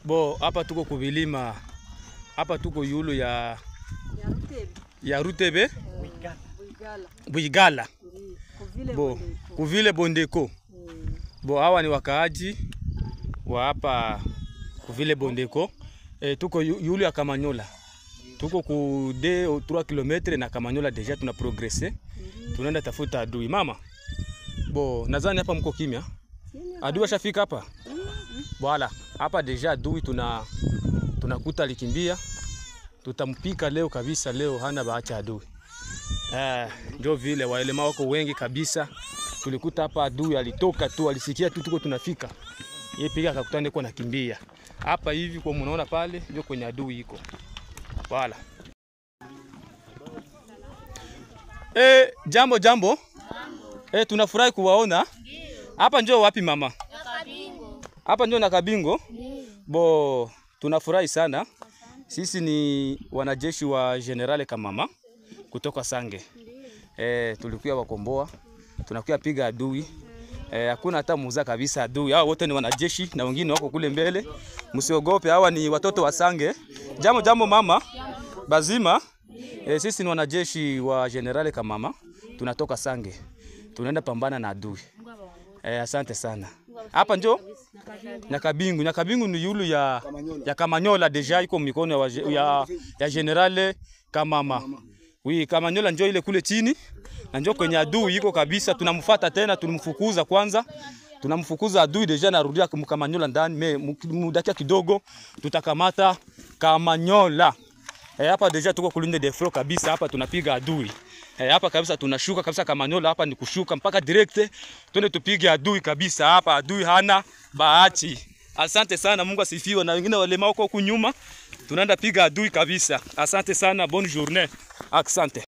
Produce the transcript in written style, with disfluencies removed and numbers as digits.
Bo hapa tuko kuvilima. Hapa tuko yulu ya Rutebe. Buigala. Bo kuvile Bondeko. Bo hawa ni wakaaji wa hapa kuvile Bondeko. Tuko yulu ya Kamanyola. Tuko ku 3 km na Kamanyola deja tuna progresser. Tunaenda tafuta adui. Mama. Bo nadhani hapa mko kimya. Adui ashafika hapa. Voilà, hapa deja adui tunakuta alikimbia. Tutampika leo kabisa, leo hana baacha adui. Ndio vile waelema wako wengi kabisa. Tulikuta hapa adui alitoka tu, alisikia tu tuko tunafika. Yeye pika akakutana kwa nakimbia. Hapa hivi kwa mnaona pale ndio kwenye adui iko. Voilà. Jambo. Tunafurahi kuwaona. Hapa njoo wapi mama? Hapa njoo na Kabingo. Bo tunafurahi sana. Sisi ni wanajeshi wa Generale Kamama kutoka Sange. Tulikuwa wakomboa. Tunakuwa piga adui. Hakuna hata muuza kabisa adui. Hao wote ni wanajeshi na wengine wako kule mbele. Msiogope, hawa ni watoto wa Sange. Jambo mama. Bazima. Sisi ni wanajeshi wa Generale Kamama. Tunatoka Sange. Tunaenda pambana na adui. Asante sana. Hapa njoo Nyakabingu. Nyakabingu ni yulu ya Kamanyola deja iko mikono ya Generale Kamama. Kamanyola njoo ile kule chini. Na njoo kwenye adui iko kabisa, tunamfuata tena, tunamfukuza kwanza. Tunamfukuza adui deja na rudia Kamanyola ndani, mudakia kidogo tutakamata Kamanyola. Hapa deja tuko kulinde defro kabisa, hapa tunapiga adui. Hapa kabisa tunashuka kabisa Kamanyola, hapa ni kushuka mpaka direct. Twende tupige adui kabisa, hapa adui hana bahati. Asante sana, Mungu asifiwe. Na wengine walema huko nyuma tunaenda piga adui kabisa. Asante sana, bonne journée. Asante.